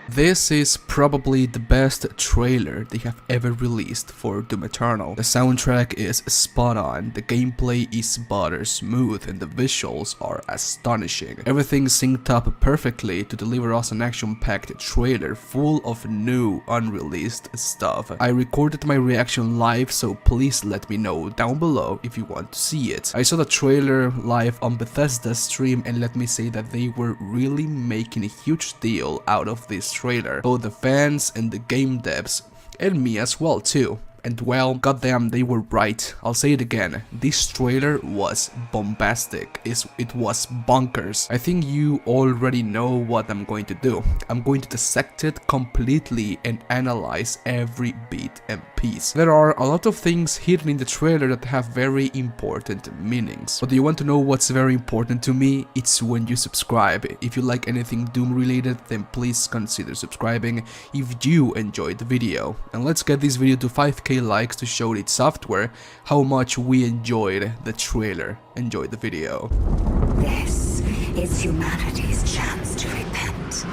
This is probably the best trailer they have ever released for Doom Eternal. The soundtrack is spot on, the gameplay is butter smooth, and the visuals are astonishing. Everything synced up perfectly to deliver us an action-packed trailer full of new, unreleased stuff. I recorded my reaction live, so please let me know down below if you want to see it. I saw the trailer live on Bethesda's stream, and let me say that they were really making a huge deal out of this trailer, both the fans and the game devs, and me as well too. And well, goddamn, they were right. I'll say it again, this trailer was bombastic, it was bonkers. I think you already know what I'm going to do. I'm going to dissect it completely and analyze every bit and piece. There are a lot of things hidden in the trailer that have very important meanings. But do you want to know what's very important to me? It's when you subscribe. If you like anything Doom related, then please consider subscribing if you enjoyed the video. And let's get this video to 5k likes to show its software how much we enjoyed the trailer. Enjoy the video. This is humanity's chance to repent.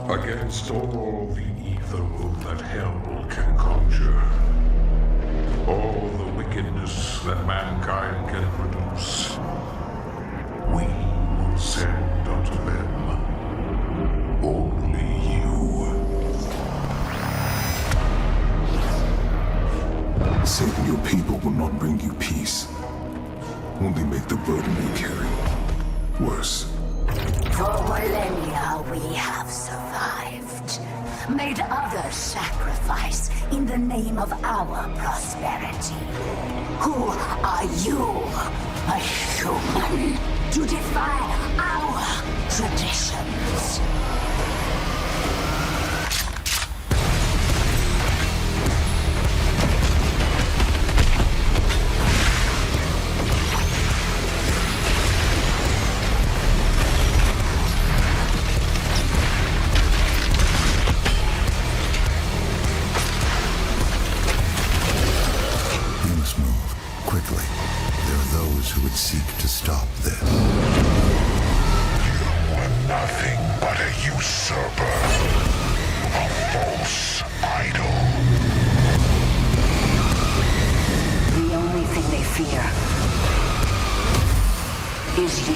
Against all the evil that hell can conjure, all the wickedness that mankind can produce, we will send unto them only you. Saving your people will not bring you peace, only make the burden you carry worse. For millennia we have survived, made others sacrifice in the name of our prosperity. Who are you, a human, to defy our traditions? Quickly, there are those who would seek to stop this. You are nothing but a usurper, a false idol. The only thing they fear is you.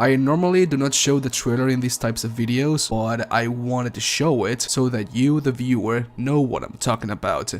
I normally do not show the trailer in these types of videos, but I wanted to show it so that you, the viewer, know what I'm talking about.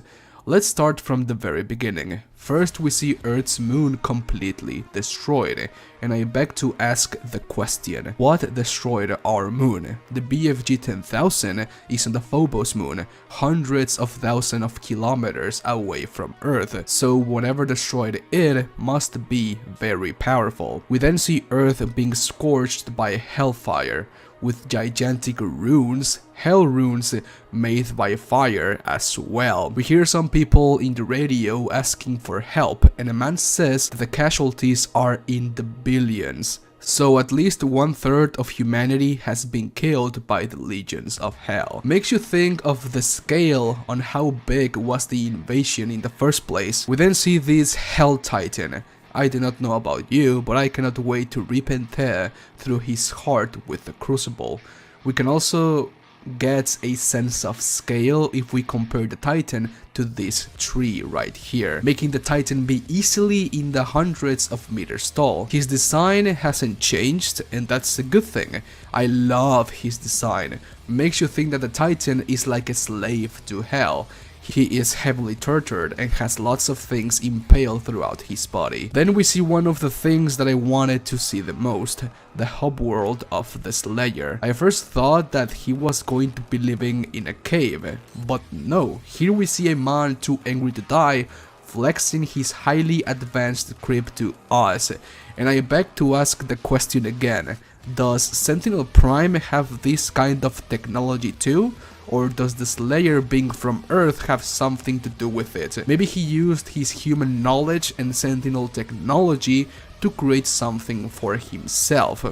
Let's start from the very beginning. First we see Earth's moon completely destroyed, and I beg to ask the question, what destroyed our moon? The BFG 10,000 is on the Phobos moon, hundreds of thousands of kilometers away from Earth, so whatever destroyed it must be very powerful. We then see Earth being scorched by hellfire, with gigantic runes, hell runes made by fire as well. We hear some people in the radio asking for help, and a man says the casualties are in the billions. So at least 1/3 of humanity has been killed by the legions of hell. Makes you think of the scale on how big was the invasion in the first place. We then see this Hell Titan. I do not know about you, but I cannot wait to rip and tear through his heart with the crucible. We can also get a sense of scale if we compare the Titan to this tree right here, making the Titan be easily in the hundreds of meters tall. His design hasn't changed, and that's a good thing. I love his design. Makes you think that the Titan is like a slave to hell. He is heavily tortured and has lots of things impaled throughout his body. Then we see one of the things that I wanted to see the most, the hub world of the Slayer. I first thought that he was going to be living in a cave, but no, here we see a man too angry to die, flexing his highly advanced crypt to us, and I beg to ask the question again, does Sentinel Prime have this kind of technology too? Or does the Slayer being from Earth have something to do with it? Maybe he used his human knowledge and Sentinel technology to create something for himself.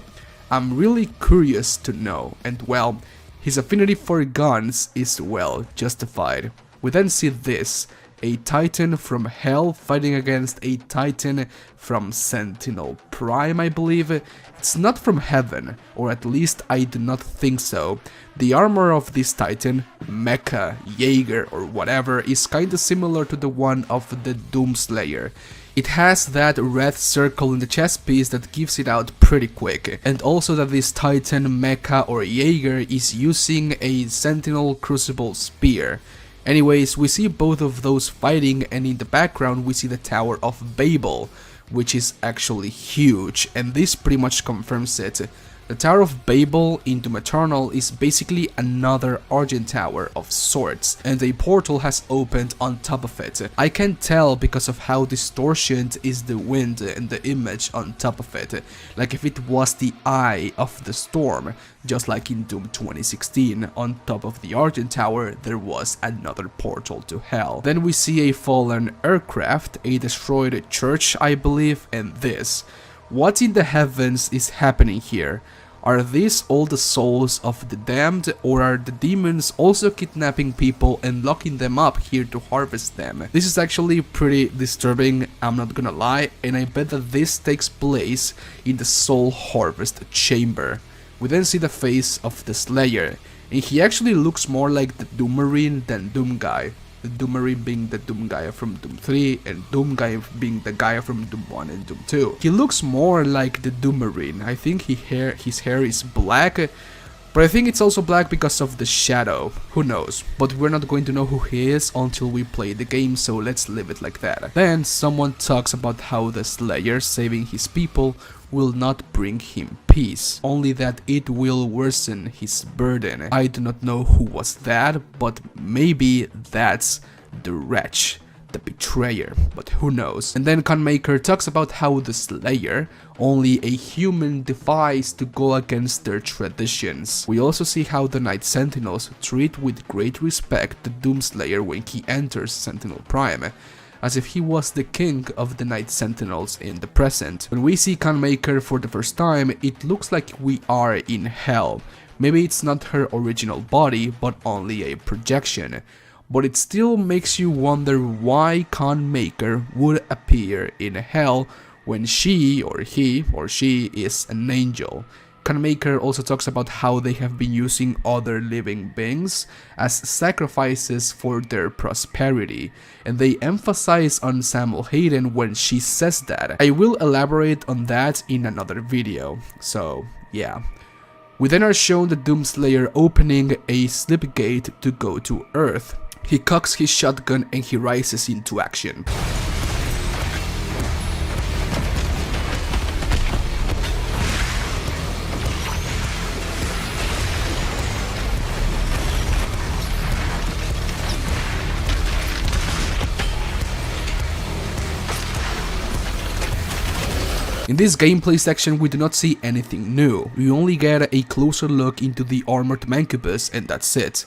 I'm really curious to know, and well, his affinity for guns is well justified. We then see this, a Titan from Hell fighting against a Titan from Sentinel Prime, I believe. It's not from heaven, or at least I do not think so. The armor of this Titan, Mecha, Jaeger or whatever, is kinda similar to the one of the Doomslayer. It has that red circle in the chest piece that gives it out pretty quick, and also that this Titan, Mecha or Jaeger is using a Sentinel Crucible Spear. Anyways, we see both of those fighting, and in the background we see the Tower of Babel, which is actually huge, and this pretty much confirms it. The Tower of Babel in Doom Eternal is basically another Argent Tower of sorts, and a portal has opened on top of it. I can tell because of how distortioned is the wind and the image on top of it, like if it was the eye of the storm, just like in Doom 2016, on top of the Argent Tower there was another portal to hell. Then we see a fallen aircraft, a destroyed church I believe, and this. What in the heavens is happening here? Are these all the souls of the damned, or are the demons also kidnapping people and locking them up here to harvest them? This is actually pretty disturbing, I'm not gonna lie, and I bet that this takes place in the Soul Harvest Chamber. We then see the face of the Slayer, and he actually looks more like the Doom Marine than Doom Guy. The Doom Marine being the Doom guy from Doom 3 and Doom guy being the guy from Doom 1 and Doom 2. He looks more like the Doom Marine. I think his hair is black, but I think it's also black because of the shadow. Who knows? But we're not going to know who he is until we play the game, so let's leave it like that. Then someone talks about how the Slayer saving his people will not bring him peace, only that it will worsen his burden. I do not know who was that, but maybe that's the wretch, the betrayer, but who knows. And then Conmaker talks about how the Slayer, only a human device to go against their traditions. We also see how the Night Sentinels treat with great respect the Doomslayer when he enters Sentinel Prime, as if he was the king of the Night Sentinels in the present. When we see Conmaker for the first time, it looks like we are in hell. Maybe it's not her original body, but only a projection. But it still makes you wonder why Conmaker would appear in hell when she or he or she is an angel. Conmaker also talks about how they have been using other living beings as sacrifices for their prosperity, and they emphasize on Samuel Hayden when she says that. I will elaborate on that in another video, so yeah. We then are shown the Doomslayer opening a slip gate to go to Earth. He cocks his shotgun and he rises into action. In this gameplay section we do not see anything new, we only get a closer look into the armored Mancubus and that's it.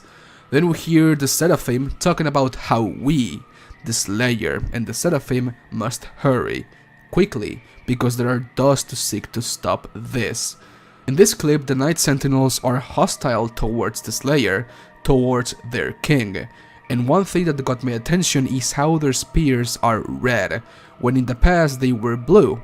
Then we hear the Seraphim talking about how we, the Slayer and the Seraphim, must hurry, quickly, because there are dust to seek to stop this. In this clip the Night Sentinels are hostile towards the Slayer, towards their king. And one thing that got my attention is how their spears are red, when in the past they were blue.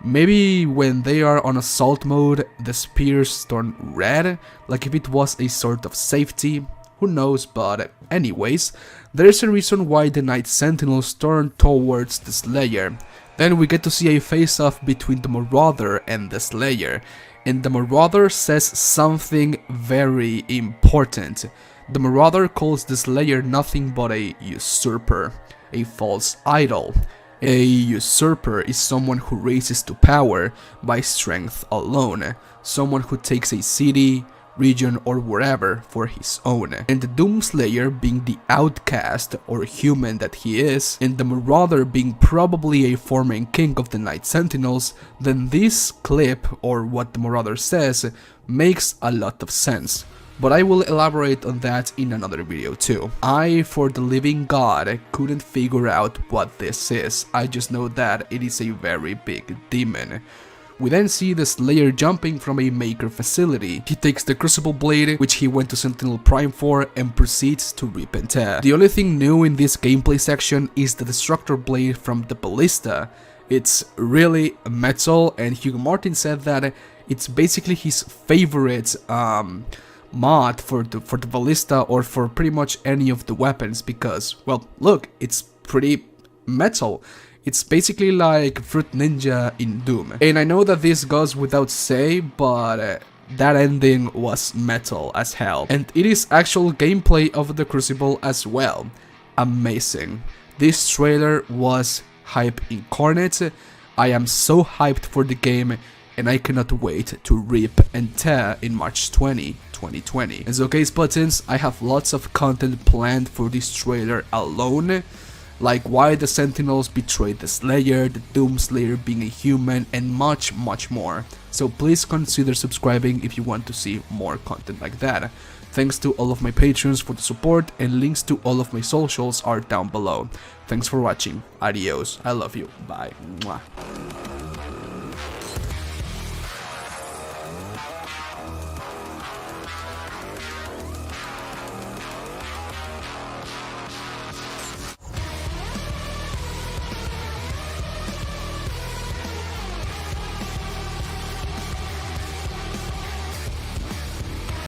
Maybe when they are on assault mode, the spears turn red, like if it was a sort of safety, who knows, but anyways, there's a reason why the Night Sentinels turn towards the Slayer. Then we get to see a face-off between the Marauder and the Slayer, and the Marauder says something very important. The Marauder calls the Slayer nothing but a usurper, a false idol. A usurper is someone who raises to power by strength alone, someone who takes a city, region or wherever for his own. And the Doomslayer being the outcast or human that he is, and the Marauder being probably a former king of the Night Sentinels, then this clip, or what the Marauder says, makes a lot of sense. but I will elaborate on that in another video too. I, for the living God, couldn't figure out what this is. I just know that it is a very big demon. We then see the Slayer jumping from a Maker facility. He takes the Crucible Blade, which he went to Sentinel Prime for, and proceeds to rip and tear. The only thing new in this gameplay section is the Destructor Blade from the Ballista. It's really metal, and Hugo Martin said that it's basically his favorite mod for the Ballista, or for pretty much any of the weapons, because, well, look, it's pretty metal. It's basically like Fruit Ninja in Doom. And I know that this goes without say, but that ending was metal as hell. And it is actual gameplay of the Crucible as well. Amazing. This trailer was hype incarnate. I am so hyped for the game, and I cannot wait to rip and tear in March 20, 2020. And so guys, buttons, I have lots of content planned for this trailer alone. Like why the Sentinels betrayed the Slayer, the Doom Slayer being a human, and much more. So please consider subscribing if you want to see more content like that. Thanks to all of my patrons for the support, and links to all of my socials are down below. Thanks for watching. Adios. I love you. Bye. Mwah.